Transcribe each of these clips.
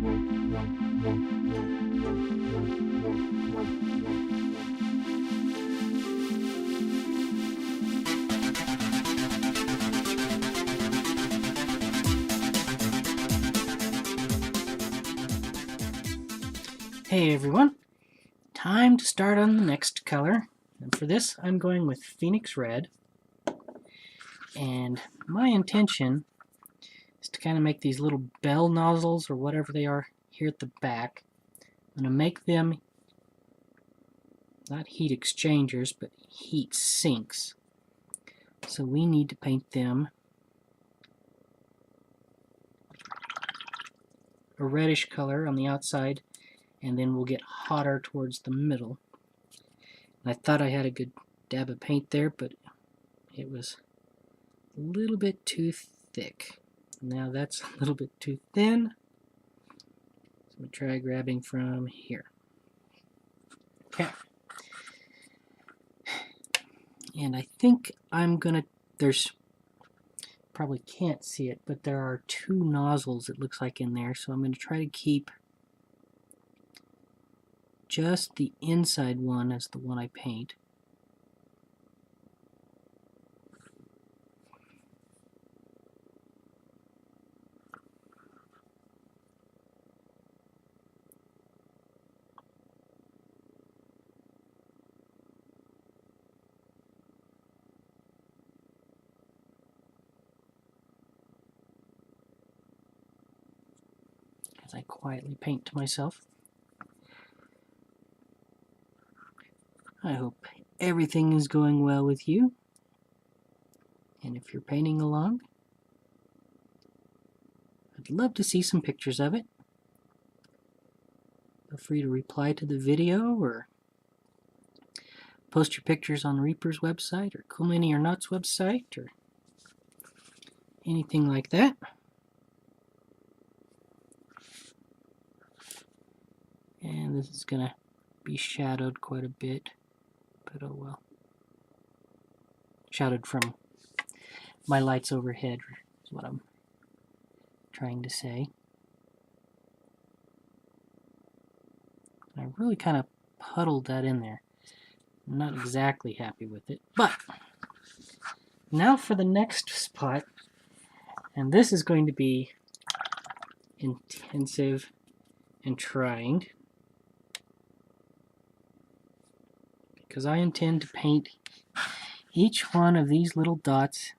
Hey everyone, time to start on the next color, and for this I'm going with Phoenix Red, and my intention is to kind of make these little bell nozzles or whatever they are here at the back. I'm going to make them not heat exchangers but heat sinks, so we need to paint them a reddish color on the outside, and then we'll get hotter towards the middle. And I thought I had a good dab of paint there, but it was a little bit too thick. Now that's a little bit too thin. So I'm going to try grabbing from here. Okay. And I think I'm going to, there's, probably can't see it, but there are two nozzles it looks like in there, so I'm going to try to keep just the inside one as the one I paint. As I quietly paint to myself. I hope everything is going well with you, and if you're painting along, I'd love to see some pictures of it. Feel free to reply to the video or post your pictures on Reaper's website or Cool Mini or Not's website or anything like that. And this is going to be shadowed quite a bit. But oh well. Shadowed from my lights overhead is what I'm trying to say. I really kind of puddled that in there. I'm not exactly happy with it. But now for the next spot. And this is going to be intensive and trying, because I intend to paint each one of these little dots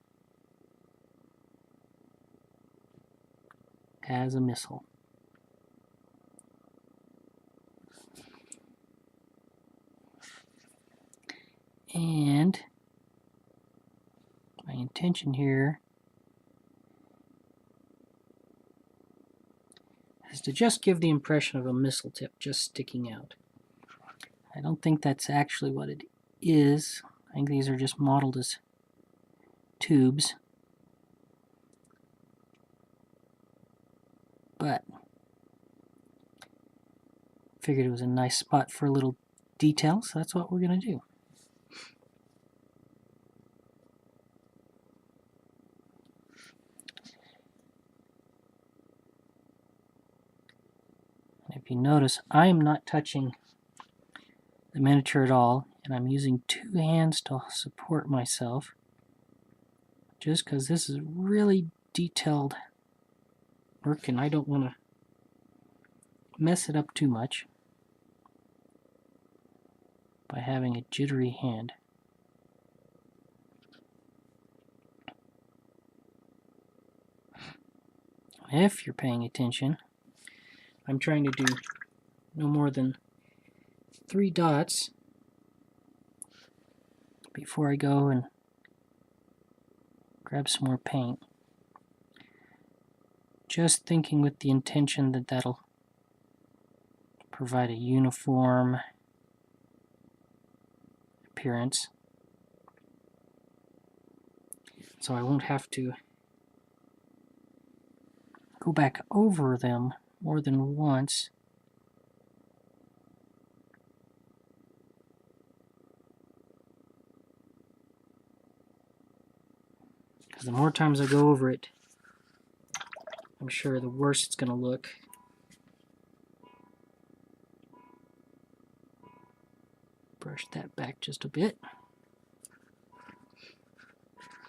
as a missile. And my intention here is to just give the impression of a missile tip just sticking out. I don't think that's actually what it is. I think these are just modeled as tubes. But figured it was a nice spot for a little detail, so that's what we're going to do. And if you notice, I am not touching the miniature at all, and I'm using two hands to support myself, just because this is really detailed work and I don't want to mess it up too much by having a jittery hand. If you're paying attention, I'm trying to do no more than 3 dots before I go and grab some more paint. Just thinking with the intention that that'll provide a uniform appearance, so I won't have to go back over them more than once. Because the more times I go over it, I'm sure the worse it's going to look. brush that back just a bit.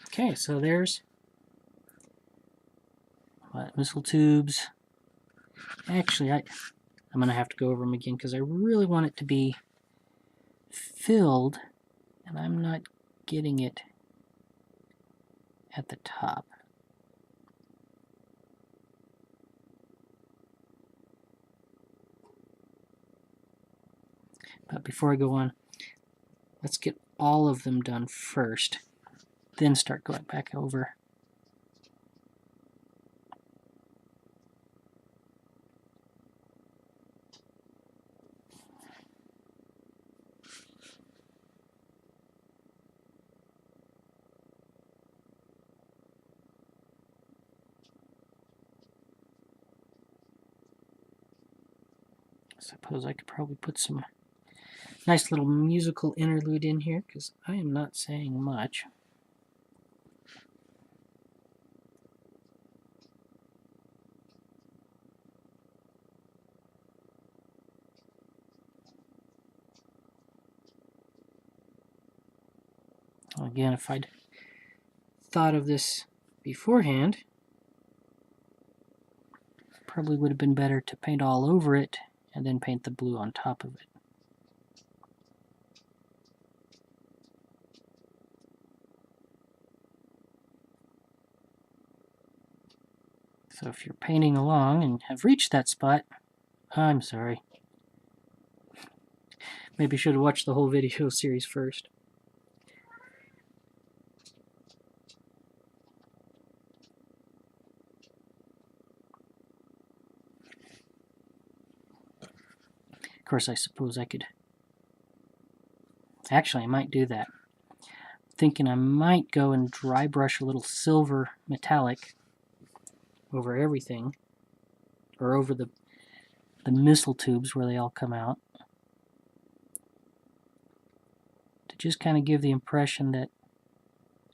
Okay, so there's missile tubes. Actually, I'm going to have to go over them again because I really want it to be filled, and I'm not getting it at the top. But before I go on, let's get all of them done first, then start going back over. I suppose I could probably put some nice little musical interlude in here because I am not saying much. Again, if I'd thought of this beforehand, probably would have been better to paint all over it and then paint the blue on top of it. So if you're painting along and have reached that spot, I'm sorry. Maybe you should have watched the whole video series first. Of course, I suppose I could... Actually, I might do that. Thinking I might go and dry brush a little silver metallic over everything, or over the missile tubes where they all come out, to just kind of give the impression that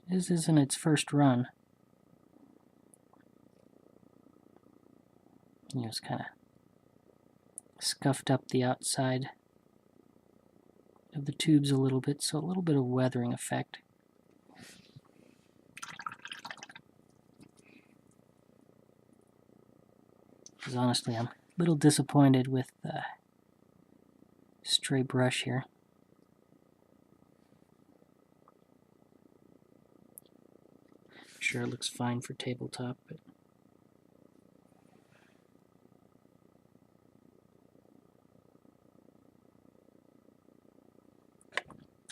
this isn't its first run. You know, it's kind of scuffed up the outside of the tubes a little bit, so a little bit of weathering effect. Because honestly, I'm a little disappointed with the stray brush here. Sure, it looks fine for tabletop, but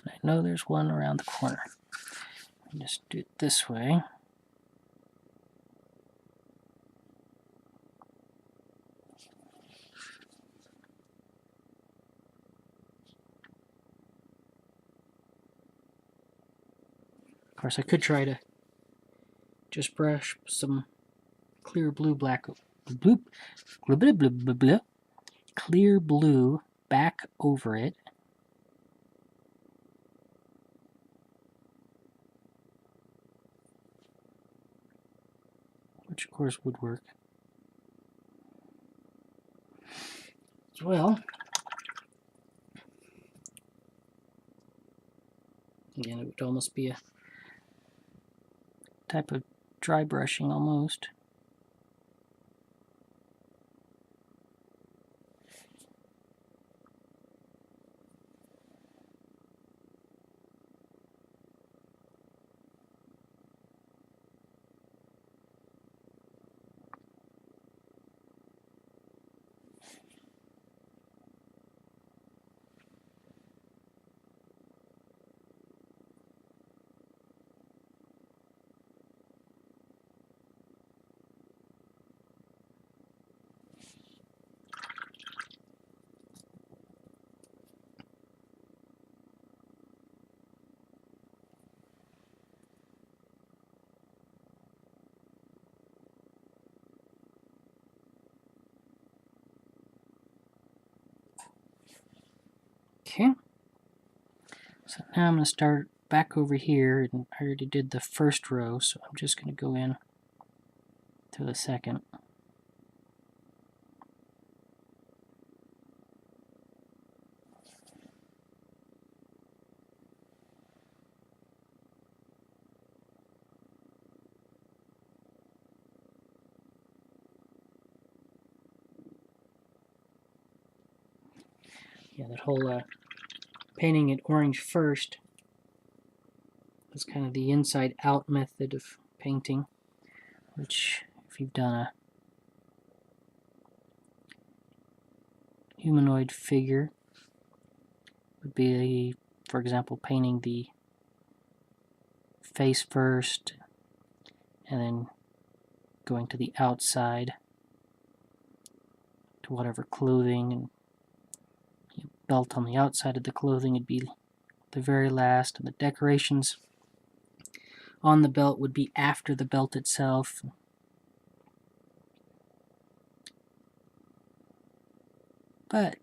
I know there's one around the corner. I'll just do it this way. Of course, I could try to just brush some clear blue clear blue back over it. Which of course would work as well. Again, it would almost be a type of dry brushing almost. Okay, so now I'm going to start back over here, and I already did the first row, so I'm just going to go in to the second. Yeah, that whole painting it orange first was kind of the inside-out method of painting, which if you've done a humanoid figure would be, for example, painting the face first and then going to the outside to whatever clothing, and belt on the outside of the clothing would be the very last, and the decorations on the belt would be after the belt itself. But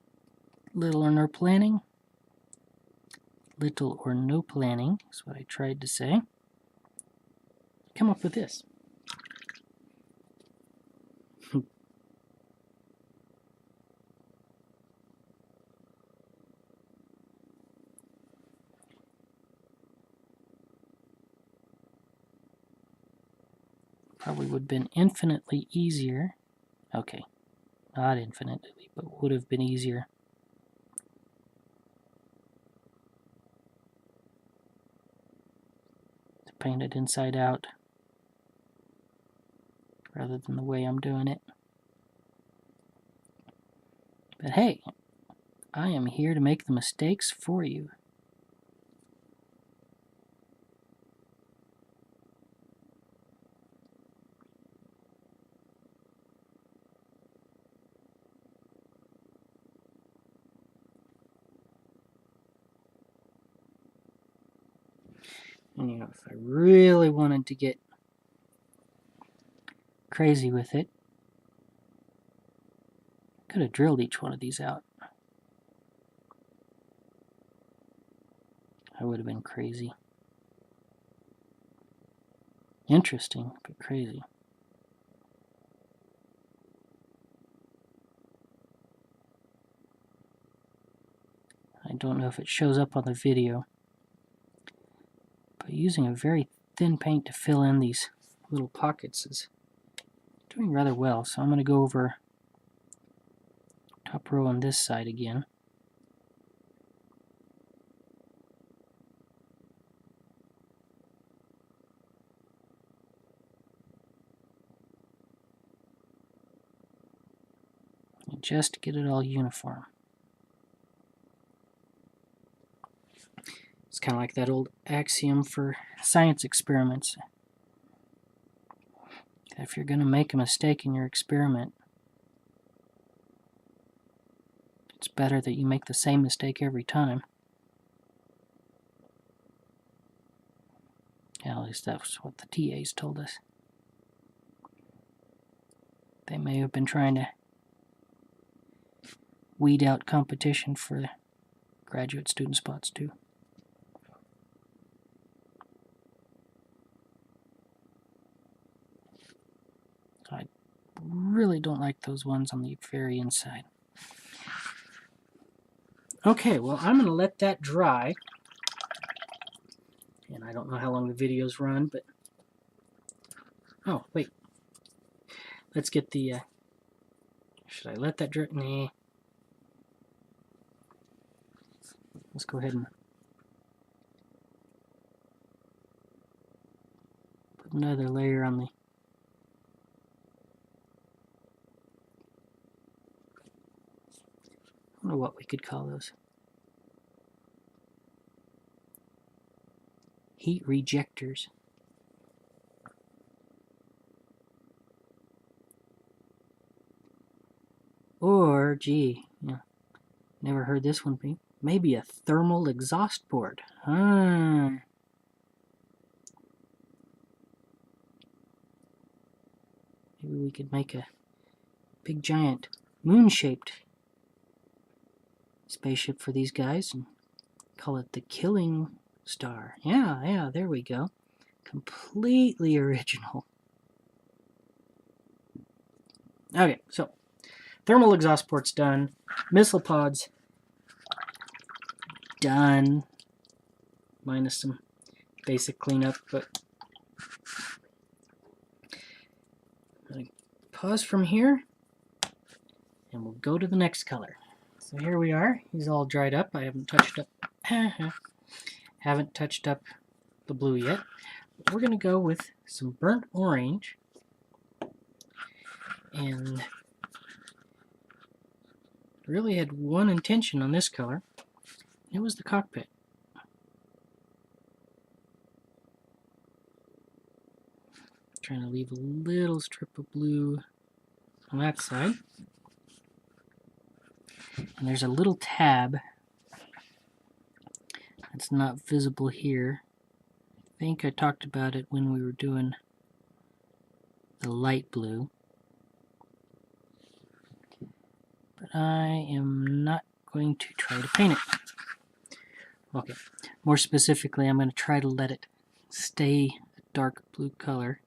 little or no planning is what I tried to say. Come up with this. Probably would have been infinitely easier. Okay, not infinitely, but would have been easier to paint it inside out rather than the way I'm doing it. But hey, I am here to make the mistakes for you. And you know, if I really wanted to get crazy with it, I could have drilled each one of these out. I would have been crazy. Interesting, but crazy. I don't know if it shows up on the video, but using a very thin paint to fill in these little pockets is doing rather well. So I'm going to go over top row on this side again. And just get it all uniform. It's kind of like that old axiom for science experiments. If you're going to make a mistake in your experiment, it's better that you make the same mistake every time. Yeah, at least that's what the TAs told us. They may have been trying to weed out competition for the graduate student spots too. I really don't like those ones on the very inside. Okay, well, I'm going to let that dry. And I don't know how long the videos run, but... Oh, wait. Let's get the... Should I let that dry? Nah. Let's go ahead and put another layer on the... I don't know what we could call those. Heat rejectors. Or, gee, yeah, never heard this one be. Maybe a thermal exhaust board. Maybe we could make a big giant moon-shaped spaceship for these guys and call it the Killing Star. Yeah, there we go. Completely original. Okay, so thermal exhaust port's done. Missile pods done. Minus some basic cleanup, but I'm going to pause from here and we'll go to the next color. So here we are. He's all dried up. I haven't touched up haven't touched up the blue yet. But we're going to go with some burnt orange, and really had one intention on this color. It was the cockpit. Trying to leave a little strip of blue on that side. And there's a little tab that's not visible here. I think I talked about it when we were doing the light blue. But I am not going to try to paint it. Okay, more specifically, I'm going to try to let it stay a dark blue color.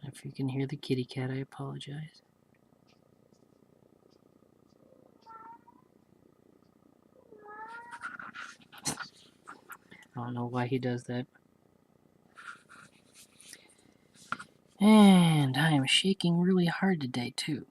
If you can hear the kitty cat, I apologize. I don't know why he does that. And I am shaking really hard today, too.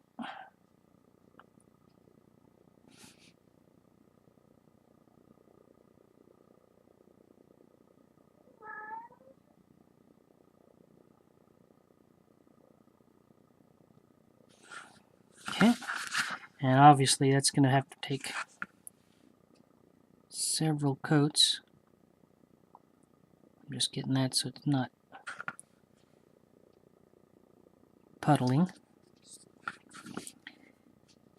Okay, and obviously that's going to have to take several coats. I'm just getting that so it's not puddling.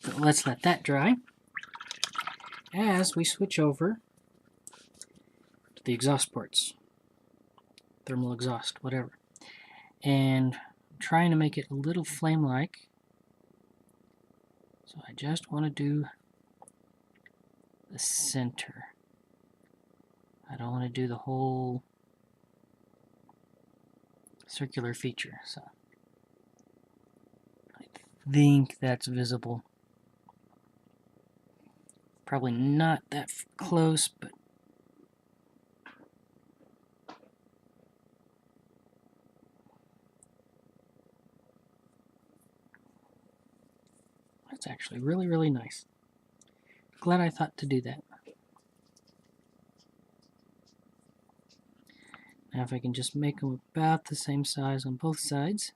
But let's let that dry as we switch over to the exhaust ports, thermal exhaust, whatever. And I'm trying to make it a little flame-like. So I just want to do the center. I don't want to do the whole circular feature. So I think that's visible. Probably not that close, but that's actually really, really nice. Glad I thought to do that. Now if I can just make them about the same size on both sides.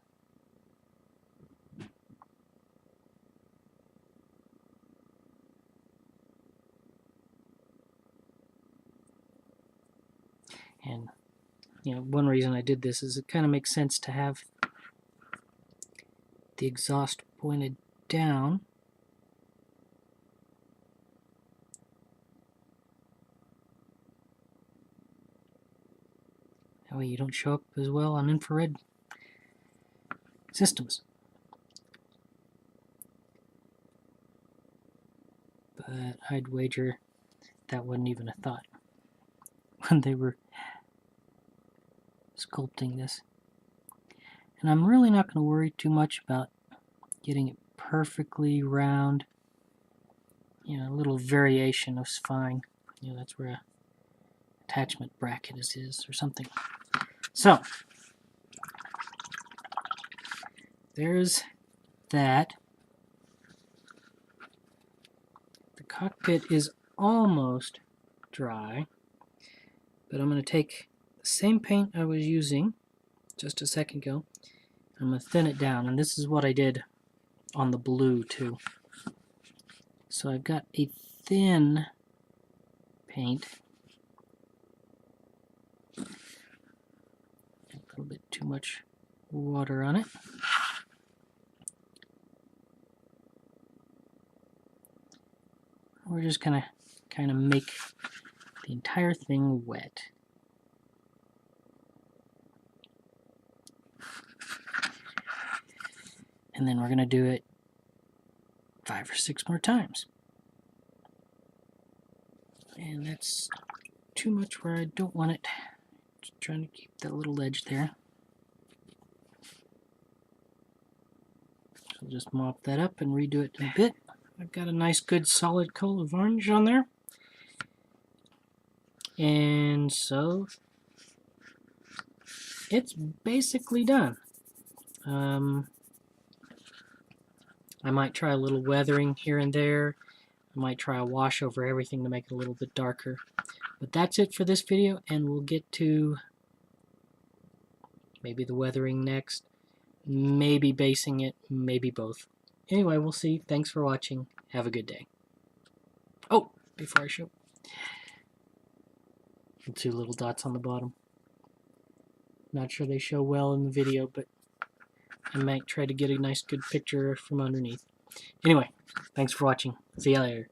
And one reason I did this is it kind of makes sense to have the exhaust pointed down. That way you don't show up as well on infrared systems. But I'd wager that wasn't even a thought when they were sculpting this. And I'm really not going to worry too much about getting it perfectly round. A little variation is fine. That's where a attachment bracket is or something. So there's that. The cockpit is almost dry, but I'm going to take the same paint I was using just a second ago. I'm going to thin it down, and this is what I did on the blue too. So I've got a thin paint. A little bit too much water on it. We're just gonna kind of make the entire thing wet. And then we're gonna do it 5 or 6 more times. And that's too much where I don't want it. Just trying to keep that little edge there. So just mop that up and redo it in a bit. I've got a nice good solid coat of orange on there. And so it's basically done. I might try a little weathering here and there. I might try a wash over everything to make it a little bit darker. But that's it for this video, and we'll get to maybe the weathering next, maybe basing it, maybe both. Anyway, we'll see. Thanks for watching. Have a good day. Oh, before I show, the 2 little dots on the bottom. Not sure they show well in the video, but I might try to get a nice good picture from underneath. Anyway, thanks for watching. See you later.